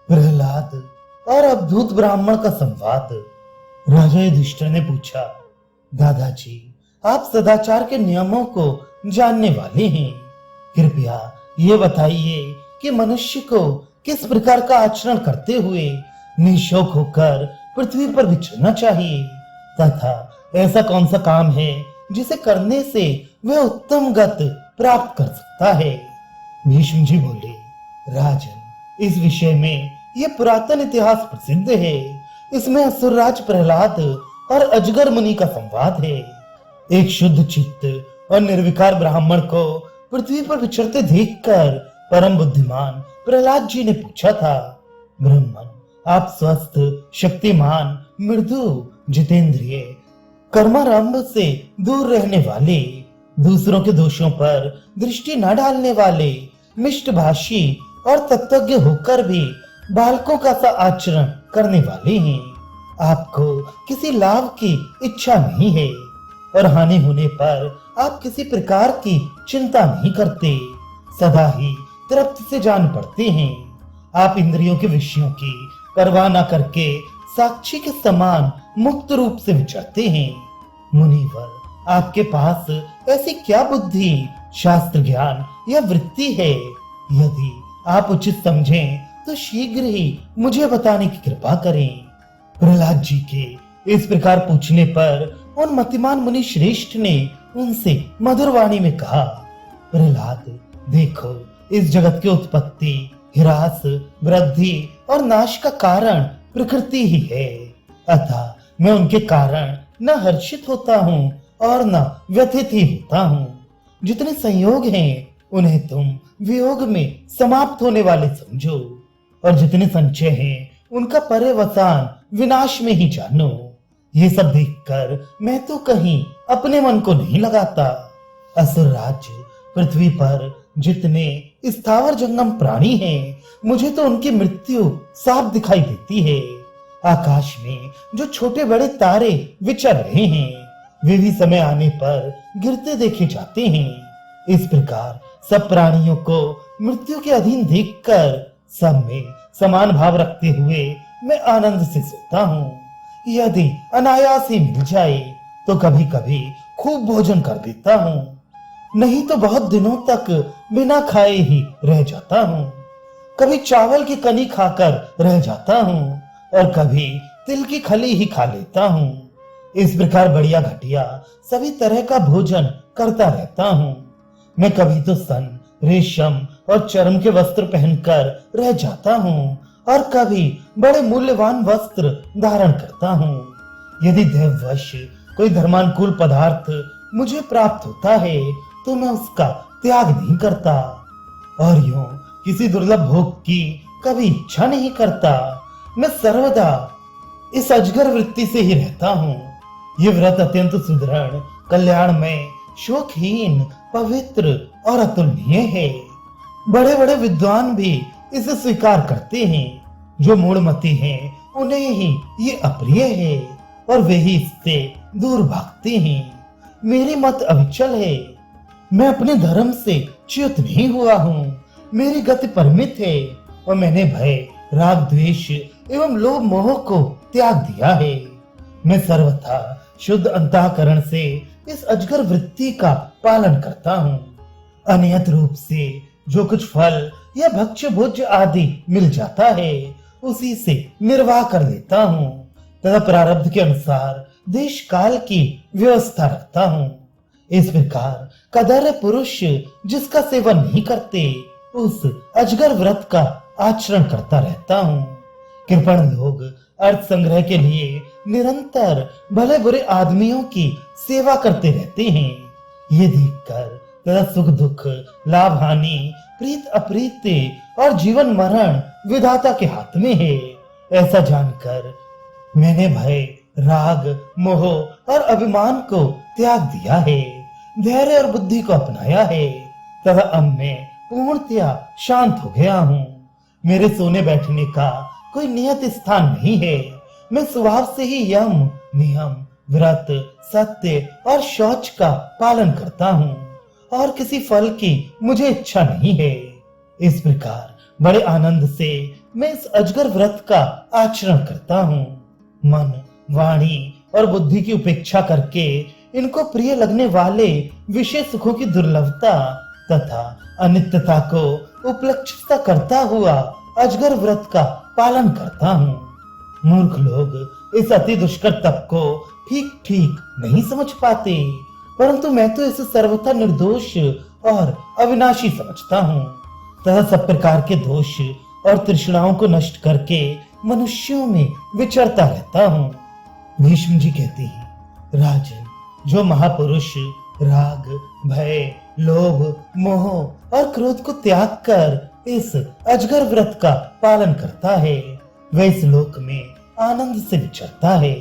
प्रहलाद और अवधूत ब्राह्मण का संवाद। राजा युधिष्ठिर ने पूछा, दादाजी, आप सदाचार के नियमों को जानने वाले हैं, कृपया ये बताइए कि मनुष्य को किस प्रकार का आचरण करते हुए निशौक होकर पृथ्वी पर विचरना चाहिए, तथा ऐसा कौन सा काम है जिसे करने से वह उत्तम गति प्राप्त कर सकता है। भीष्म जी बोले, राजन, इस विषय में यह पुरातन इतिहास प्रसिद्ध है। इसमें असुरराज प्रहलाद और अजगर मुनि का संवाद है। एक शुद्ध चित्त और निर्विकार ब्राह्मण को पृथ्वी पर विचरते देखकर परम बुद्धिमान प्रहलाद जी ने पूछा था, ब्राह्मण, आप स्वस्थ, शक्तिमान, मृदु, जितेंद्रिय, कर्मारंभ से दूर रहने वाले, दूसरों के दोषों पर दृष्टि न डालने वाले, मिष्टभाषी और तत्वज्ञ होकर भी बालकों का सा आचरण करने वाले हैं। आपको किसी लाभ की इच्छा नहीं है और हानि होने पर आप किसी प्रकार की चिंता नहीं करते, सदा ही तृप्ति से जान पड़ते हैं। आप इंद्रियों के विषयों की परवाह न करके साक्षी के समान मुक्त रूप से विचरते हैं। मुनिवर, आपके पास ऐसी क्या बुद्धि, शास्त्र ज्ञान या वृत्ति है? यदि आप उचित समझें तो शीघ्र ही मुझे बताने की कृपा करें। प्रहलाद जी के इस प्रकार पूछने पर उन मतिमान मुनि श्रेष्ठ ने उनसे मधुर वाणी में कहा, प्रहलाद, देखो, इस जगत की उत्पत्ति, ह्रास, वृद्धि और नाश का कारण प्रकृति ही है। अतः मैं उनके कारण न हर्षित होता हूँ और न व्यथित ही होता हूँ। जितने संयोग हैं उन्हें तुम वियोग में समाप्त होने वाले समझो, और जितने संचय हैं उनका पर्यवसान विनाश में ही जानो। ये सब देखकर मैं तो कहीं अपने मन को नहीं लगाता। असुर राज्य पृथ्वी पर जितने स्थावर जंगम प्राणी हैं, मुझे तो उनकी मृत्यु साफ दिखाई देती है। आकाश में जो छोटे बड़े तारे विचर रहे हैं, वे भी समय आने पर गिरते देखे जाते हैं। इस प्रकार सब प्राणियों को मृत्यु के अधीन देखकर सब में समान भाव रखते हुए मैं आनंद से सोता हूँ। यदि अनायास ही मिल जाए तो कभी कभी खूब भोजन कर देता हूँ, नहीं तो बहुत दिनों तक बिना खाए ही रह जाता हूँ। कभी चावल की कनी खाकर रह जाता हूँ और कभी तिल की खली ही खा लेता हूँ। इस प्रकार बढ़िया घटिया सभी तरह का भोजन करता रहता हूँ। मैं कभी तो सन, रेशम और चर्म के वस्त्र पहनकर रह जाता हूँ और कभी बड़े मूल्यवान वस्त्र धारण करता हूँ। यदि दैववश कोई धर्मानुकूल पदार्थ मुझे प्राप्त होता है तो मैं उसका त्याग नहीं करता और यूं किसी दुर्लभ भोग की कभी इच्छा नहीं करता। मैं सर्वदा इस अजगर वृत्ति से ही रहता हूँ। ये व्रत अत्यंत सुदृढ़, कल्याणमय, शोकहीन, पवित्र और अतुलनीय है। बड़े बड़े विद्वान भी इसे स्वीकार करते हैं। जो मूढ़मती हैं, उन्हें ही ये अप्रिय है और वे ही इससे दूर भागते हैं। मेरी मत अविचल है। मैं अपने धर्म से च्युत नहीं हुआ हूँ। मेरी गति परिमित है और मैंने भय, राग, द्वेष एवं लोभ मोह को त्याग दिया है। मैं सर्वथा शुद्ध अंतःकरण से इस अजगर वृत्ति का पालन करता हूँ। अनियत रूप से जो कुछ फल या भक्ष्य भोज्य आदि मिल जाता है, उसी से निर्वाह कर लेता हूँ तथा प्रारब्ध के अनुसार देश काल की व्यवस्था रखता हूँ। इस प्रकार कदर्य पुरुष जिसका सेवन नहीं करते, उस अजगर व्रत का आचरण करता रहता हूँ। कृपण लोग अर्थ संग्रह के लिए निरंतर भले बुरे आदमियों की सेवा करते रहते हैं। ये देखकर तथा सुख दुख, लाभ हानि, प्रीत अप्रीत और जीवन मरण विधाता के हाथ में है, ऐसा जानकर मैंने भय, राग, मोह और अभिमान को त्याग दिया है, धैर्य और बुद्धि को अपनाया है तथा अब मैं पूर्णतया शांत हो गया हूँ। मेरे सोने बैठने का कोई नियत स्थान नहीं है। मैं स्वभाव से ही यम, नियम, व्रत, सत्य और शौच का पालन करता हूँ और किसी फल की मुझे इच्छा नहीं है। इस प्रकार बड़े आनंद से मैं इस अजगर व्रत का आचरण करता हूँ। मन, वाणी और बुद्धि की उपेक्षा करके इनको प्रिय लगने वाले विषय सुखों की दुर्लभता तथा अनित्यता को उपलक्षित करता हुआ अजगर व्रत का पालन करता हूँ। मूर्ख लोग इस अति दुष्कर तप को ठीक ठीक नहीं समझ पाते, परंतु मैं तो इसे सर्वथा निर्दोष और अविनाशी समझता हूँ तथा सब प्रकार के दोष और तृष्णाओं को नष्ट करके मनुष्यों में विचरता रहता हूँ। भीष्म जी कहते हैं, राजन, जो महापुरुष राग, भय, लोभ, मोह और क्रोध को त्याग कर इस अजगर व्रत का पालन करता है, वह इस लोक में आनंद से विचरता है।